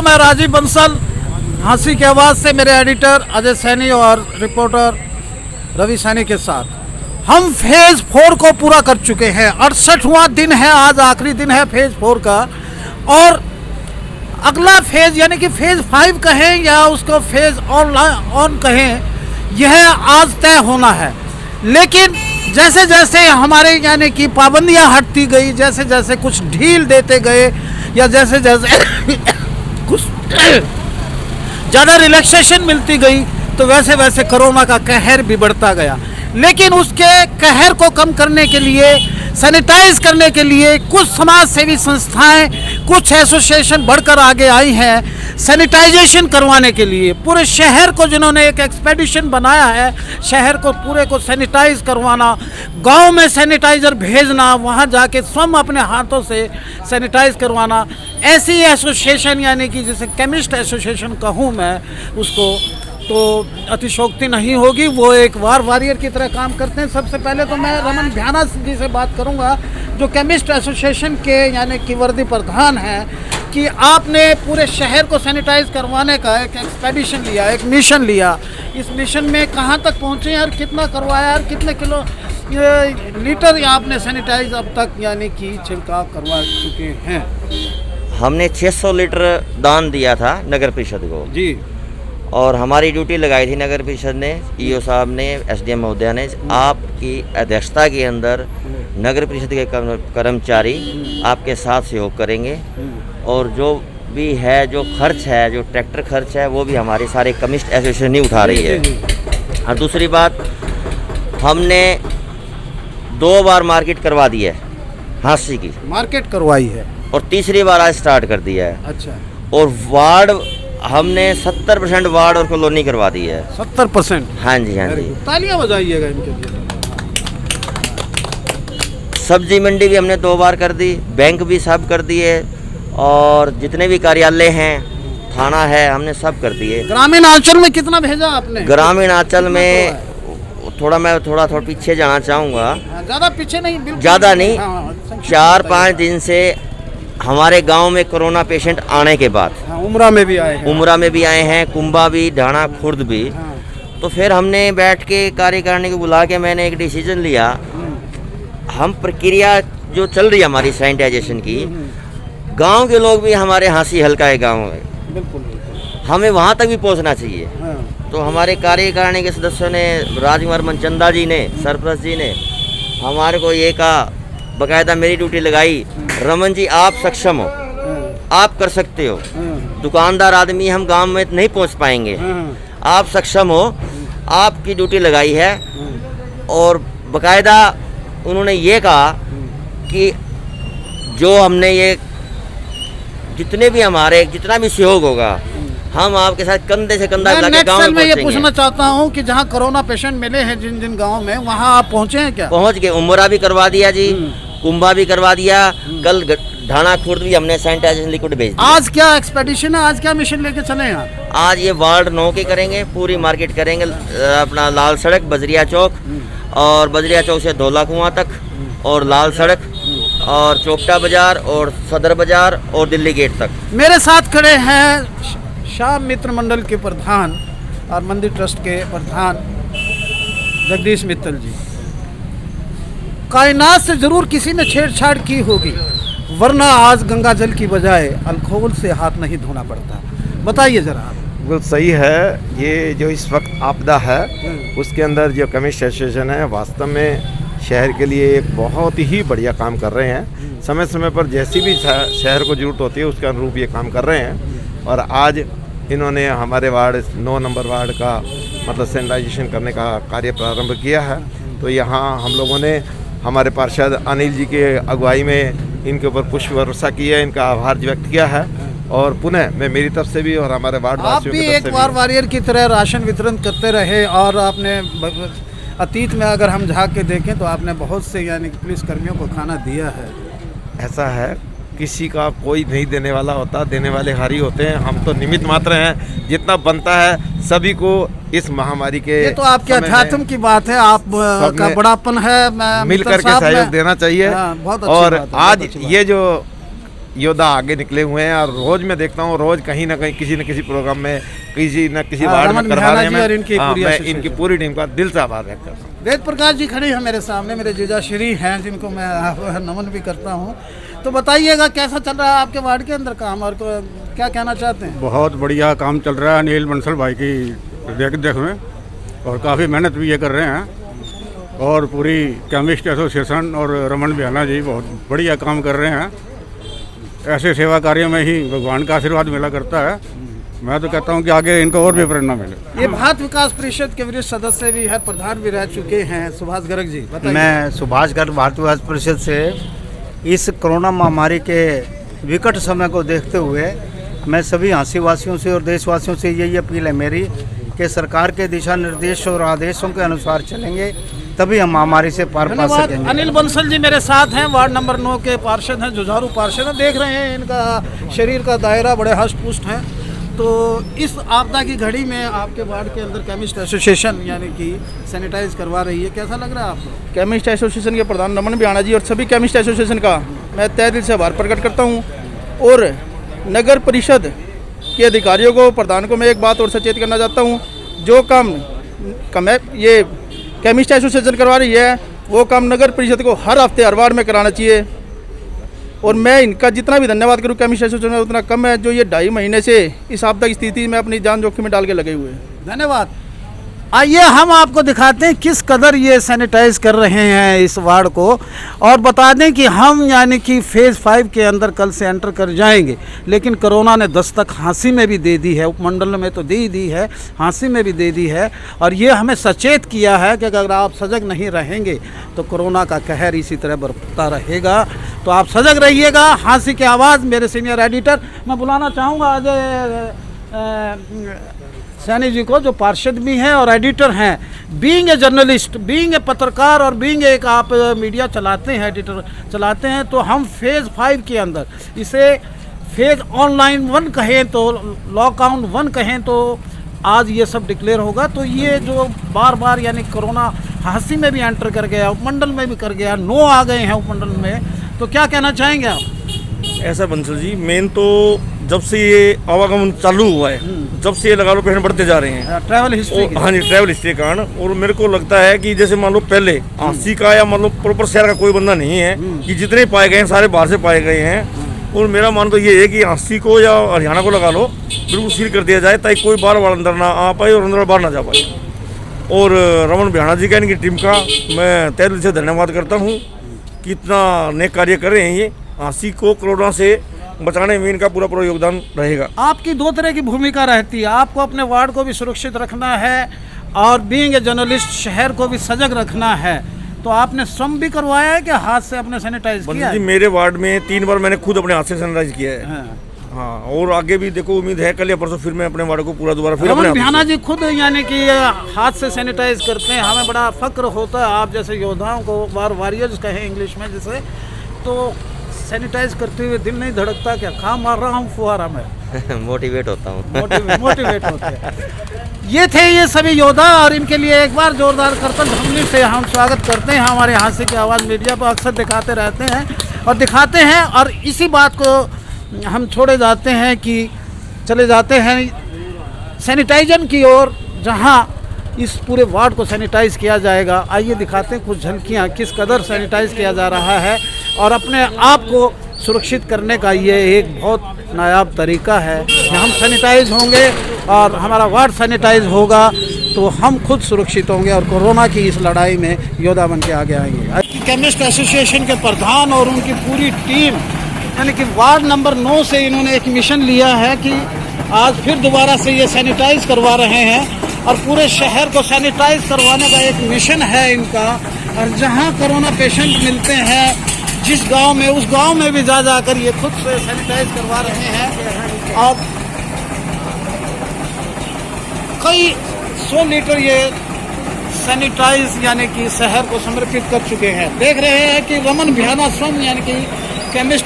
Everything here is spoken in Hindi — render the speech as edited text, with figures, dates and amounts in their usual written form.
मैं राजीव बंसल, हंसी की आवाज़ से मेरे एडिटर अजय सैनी और रिपोर्टर रवि सैनी के साथ हम फेज़ 4 को पूरा कर चुके हैं। 68वां दिन है, आज आखिरी दिन है फेज़ 4 का। और अगला फेज़ यानी कि फेज़ 5 कहें या उसको फेज़ ऑन कहें, यह आज तय होना है। लेकिन जैसे जैसे हमारे यानी कि पाबंदियां हटती गई, जैसे जैसे कुछ ढील देते गए या जैसे जैसे कुछ ज़्यादा रिलैक्सेशन मिलती गई, तो वैसे वैसे कोरोना का कहर भी बढ़ता गया। लेकिन उसके कहर को कम करने के लिए, सैनिटाइज करने के लिए कुछ समाज सेवी संस्थाएं, कुछ एसोसिएशन बढ़कर आगे आई हैं सैनिटाइजेशन करवाने के लिए। पूरे शहर को जिन्होंने एक एक्सपेडिशन बनाया है, शहर को पूरे को सैनिटाइज करवाना, गांव में सैनिटाइज़र भेजना, वहां जाके स्वयं अपने हाथों से सैनिटाइज करवाना। ऐसी एसोसिएशन यानी कि जिसे केमिस्ट एसोसिएशन कहूँ मैं उसको, तो अतिशोक्ति नहीं होगी। वो एक वार वॉरियर की तरह काम करते हैं। सबसे पहले तो मैं रमन भ्याना जी से बात करूंगा, जो केमिस्ट एसोसिएशन के यानी कि वर्दी प्रधान हैं, कि आपने पूरे शहर को सैनिटाइज करवाने का एक एक्सपेडिशन लिया, एक मिशन लिया। इस मिशन में कहाँ तक पहुँचे और कितना करवाया और कितने किलो लीटर आपने सैनिटाइज अब तक यानी कि छिड़काव करवा चुके हैं? हमने 600 लीटर दान दिया था नगर परिषद को जी, और हमारी ड्यूटी लगाई थी नगर परिषद ने, ईओ साहब ने, एसडीएम महोदया ने। आपकी अध्यक्षता के अंदर नगर परिषद के कर्मचारी आपके साथ सहयोग करेंगे, और जो भी है, जो खर्च है, जो ट्रैक्टर खर्च है, वो भी हमारे सारे कमिस्ट एसोसिएशन ही उठा रही है। और दूसरी बात, हमने 2 बार मार्केट करवा दी है, हांसी की मार्केट करवाई है, और तीसरी बार आज स्टार्ट कर दिया है। अच्छा। और वार्ड हमने 70% वार्ड और कॉलोनी करवा दी है। 70%? हाँ जी, हाँ जी। तालियां बजाइएगा इनके लिए। सब्जी मंडी भी हमने 2 बार कर दी, बैंक भी सब कर दिए, और जितने भी कार्यालय हैं, थाना है, हमने सब कर दिए। ग्रामीण अंचल में कितना भेजा आपने? ग्रामीण अंचल में मैं थोड़ा पीछे जाना चाहूँगा। ज़्यादा पीछे नहीं, बिल्कुल ज़्यादा नहीं। 4-5 दिन से हमारे गांव में कोरोना पेशेंट आने के बाद, उमरा में भी आए हैं, उमरा में भी आए हैं, कुंभा भी, ढाणा खुर्द भी। तो फिर हमने बैठ के कार्यकारिणी को बुला के मैंने एक डिसीजन लिया। हम प्रक्रिया जो चल रही है हमारी सैनिटाइजेशन की, गांव के लोग भी हमारे हंसी हल्का है गांव में, बिल्कुल हमें वहां तक भी पहुंचना चाहिए। तो हमारे कार्यकारिणी के सदस्यों ने, राजकुमार मनचंदा जी ने, सरपंच जी ने हमारे को ये कहा, बकायदा मेरी ड्यूटी लगाई, रमन जी आप सक्षम हो, आप कर सकते हो, दुकानदार आदमी हम गांव में नहीं पहुंच पाएंगे, आप सक्षम हो, आपकी ड्यूटी लगाई है। और बकायदा उन्होंने ये कहा कि जो हमने ये जितने भी हमारे जितना भी सहयोग होगा, हम आपके साथ कंधे से कंधा मिला के गाँव में मैं ये पूछना चाहता हूँ कि जहाँ कोरोना पेशेंट मिले हैं जिन जिन गाँव में, वहाँ आप पहुँचे हैं क्या? पहुँच गए। उमरा भी करवा दिया जी, कुंभा भी करवा दिया, कल ढाणा खुर्द भी हमने सैनिटाइजेशन लिक्विड भेज दिया। आज क्या एक्सपेडिशन है, आज क्या मिशन लेके चले हैं आप? आज ये वार्ड 9 के करेंगे, पूरी मार्केट करेंगे, अपना लाल सड़क, बजरिया चौक, और बजरिया चौक से धोला कुआं तक, और लाल सड़क, और चौपटा बाजार, और सदर बाजार, और दिल्ली गेट तक। मेरे साथ खड़े हैं शाह मित्र मंडल के प्रधान और मंदिर ट्रस्ट के प्रधान जगदीश मित्तल जी। कायनात से जरूर किसी ने छेड़छाड़ की होगी, वरना आज गंगा जल की बजाय अल्कोहल से हाथ नहीं धोना पड़ता। बताइए जरा आप। बिल्कुल सही है। ये जो इस वक्त आपदा है, उसके अंदर जो कमिस्ट एसोसिएशन है, वास्तव में शहर के लिए एक बहुत ही बढ़िया काम कर रहे हैं। समय समय पर जैसी भी शहर को जरूरत होती है उसके अनुरूप ये काम कर रहे हैं। और आज इन्होंने हमारे वार्ड 9 नंबर वार्ड का मतलब सैनिटाइजेशन करने का कार्य प्रारंभ किया है। तो यहाँ हम लोगों ने हमारे पार्षद अनिल जी के अगुवाई में इनके ऊपर पुष्प वर्षा की है, इनका आभार व्यक्त किया है। और पुनः मैं मेरी तरफ से भी और हमारे वार्ड वासियों की तरफ से भी, आप भी एक वार वॉरियर की तरह राशन वितरण करते रहे, और आपने अतीत में अगर हम झाँक के देखें तो आपने बहुत से यानी कि पुलिस कर्मियों को खाना दिया है। ऐसा है, किसी का कोई नहीं देने वाला होता, देने वाले हारी होते हैं। हम तो निमित्त मात्र हैं, जितना बनता है सभी को इस महामारी के। ये तो आपके अध्यात्म की बात है, आप का बड़ापन है, मिल करके सहयोग देना चाहिए। बहुत और आज ये जो योद्धा आगे निकले हुए हैं और रोज मैं देखता हूँ, रोज कहीं ना कहीं किसी न किसी प्रोग्राम में किसी न किसी वार्ड में करवाने में मैं इनकी पूरी टीम का दिल से आभार व्यक्त करता हूँ। वेद प्रकाश जी खड़े हैं मेरे सामने, मेरे जीजा श्री हैं जिनको मैं नमन भी करता हूँ। तो बताइएगा कैसा चल रहा है आपके वार्ड के अंदर काम और क्या कहना चाहते हैं? बहुत बढ़िया काम चल रहा है अनिल बंसल भाई की देख में, और काफ़ी मेहनत भी ये कर रहे हैं। और पूरी केमिस्ट एसोसिएशन और रमन बिहाना जी बहुत बढ़िया काम कर रहे हैं। ऐसे सेवा कार्य में ही भगवान का आशीर्वाद मिला करता है। मैं तो कहता हूँ कि आगे इनको और भी प्रेरणा मिले। ये भारत विकास परिषद के वरिष्ठ सदस्य भी है, प्रधान भी रह चुके हैं, सुभाष गर्ग जी बताइए। मैं सुभाष गर्ग भारत विकास परिषद से इस कोरोना महामारी के विकट समय को देखते हुए मैं सभी हाँसी वासियों से और देशवासियों से यही अपील है मेरी कि सरकार के दिशा निर्देश और आदेशों के अनुसार चलेंगे तभी हम महामारी से पार पा सकेंगे। अनिल बंसल जी मेरे साथ हैं, वार्ड नंबर 9 के पार्षद हैं, जुझारू पार्षद हैं। देख रहे हैं इनका शरीर का दायरा बड़े हष्ट पुष्ट है। तो इस आपदा की घड़ी में आपके वार्ड के अंदर केमिस्ट एसोसिएशन यानी कि सैनिटाइज करवा रही है, कैसा लग रहा है आपको? केमिस्ट एसोसिएशन के प्रधान रमन बिहाना जी और सभी केमिस्ट एसोसिएशन का मैं तहे दिल से आभार प्रकट करता हूं। और नगर परिषद के अधिकारियों को, प्रधान को मैं एक बात और सचेत करना चाहता हूं, जो काम ये केमिस्ट एसोसिएशन करवा रही है वो काम नगर परिषद को हर हफ्ते हर वार्ड में कराना चाहिए। और मैं इनका जितना भी धन्यवाद करूं केमिस्ट एसोसिएशन उतना कम है, जो ये 2.5 महीने से इस आपदा की स्थिति में अपनी जान जोखिम में डाल के लगे हुए हैं। धन्यवाद। आइए हम आपको दिखाते हैं किस कदर ये सैनिटाइज कर रहे हैं इस वार्ड को, और बता दें कि हम यानी कि फेज़ 5 के अंदर कल से एंटर कर जाएंगे। लेकिन कोरोना ने दस्तक हाँसी में भी दे दी है, उपमंडल में तो दे ही दी है, हाँसी में भी दे दी है। और ये हमें सचेत किया है कि अगर आप सजग नहीं रहेंगे तो कोरोना का कहर इसी तरह बरपता रहेगा। तो आप सजग रहिएगा। हाँसी की आवाज़ मेरे सीनियर एडिटर मैं बुलाना चाहूँगा अजय सैनी जी को, जो पार्षद भी हैं और एडिटर हैं। Being a journalist, being a पत्रकार और बीइंग एक आप मीडिया चलाते हैं, एडिटर चलाते हैं, तो हम फेज़ 5 के अंदर इसे फेज़ ऑनलाइन 1 कहें तो लॉकडाउन 1 कहें तो आज ये सब डिक्लेयर होगा। तो ये जो बार बार यानी कोरोना हाँसी में भी एंटर कर गया, उपमंडल में भी कर गया, 9 आ गए हैं उपमंडल में, तो क्या कहना चाहेंगे आप? ऐसा बंसल जी, मेन तो जब से ये आवागमन चालू हुआ है, जब से ये लगा लो पेशेंट बढ़ते जा रहे हैं ट्रैवल हिस्ट्री। हाँ जी, ट्रैवल हिस्ट्री के कारण। और मेरे को लगता है कि जैसे मान लो पहले हाँसी का या मान लो प्रॉपर शहर का कोई बंदा नहीं है कि जितने पाए गए हैं सारे बाहर से पाए गए हैं। और मेरा मान तो ये है कि हाँसी को या हरियाणा को लगा लो बिल्कुल सील कर दिया जाए ताकि कोई बार अंदर ना आ पाए और अंदर बाहर ना जा पाए। और रमन बिहाना जी का, इनकी टीम का मैं तहे दिल से धन्यवाद करता हूँ कि इतना नेक कार्य कर रहे हैं। ये हाँसी को कोरोना से बचाने में इनका पूरा योगदान रहेगा। आपकी 2 तरह की भूमिका रहती है, आपको अपने वार्ड को भी सुरक्षित रखना है और बीइंग ए जर्नलिस्ट शहर को भी सजग रखना है। तो आपने स्वयं भी करवाया है कि हाथ से अपने सैनिटाइज किया है? मेरे वार्ड में 3 बार मैंने खुद अपने हाथ से सैनिटाइज किया है। हाँ, और आगे भी देखो उम्मीद है कल या परसों फिर मैं अपने वार्ड को पूरा दोबारा फिर अपने बिहाना जी खुद यानी कि हाथ से सैनिटाइज करते हैं। हमें बड़ा फक्र होता है आप जैसे योद्धाओं को, वॉरियर्स कहें इंग्लिश में जिसे, तो सैनिटाइज करते हुए दिल नहीं धड़कता क्या? काम मार रहा हूँ फुहारा में मोटिवेट होता हूँ। मोटिवेट होते हैं। ये थे ये सभी योद्धा, और इनके लिए एक बार जोरदार करतल ध्वनि से हम स्वागत करते हैं। हमारे हाँसी की आवाज़ मीडिया पर अक्सर दिखाते रहते हैं और दिखाते हैं, और इसी बात को हम छोड़े जाते हैं कि चले जाते हैं सैनिटाइजन की ओर, जहाँ इस पूरे वार्ड को सैनिटाइज किया जाएगा। आइए दिखाते हैं कुछ झलकियाँ किस कदर सैनिटाइज किया जा रहा है, और अपने आप को सुरक्षित करने का ये एक बहुत नायाब तरीका है कि हम सैनिटाइज होंगे और हमारा वार्ड सैनिटाइज होगा तो हम खुद सुरक्षित होंगे और कोरोना की इस लड़ाई में योद्धा बन के आगे आएंगे। केमिस्ट एसोसिएशन के प्रधान और उनकी पूरी टीम यानी कि वार्ड नंबर 9 से इन्होंने एक मिशन लिया है कि आज फिर दोबारा से ये सैनिटाइज करवा रहे हैं और पूरे शहर को सैनिटाइज करवाने का एक मिशन है इनका। और जहाँ कोरोना पेशेंट मिलते हैं जिस गांव में, उस गांव में भी जा जाकर ये खुद से सैनिटाइज करवा रहे हैं और कई 100 लीटर ये सैनिटाइज यानी कि शहर को समर्पित कर चुके हैं। देख रहे हैं कि रमन बिहाना स्वयं यानी कि केमिस्ट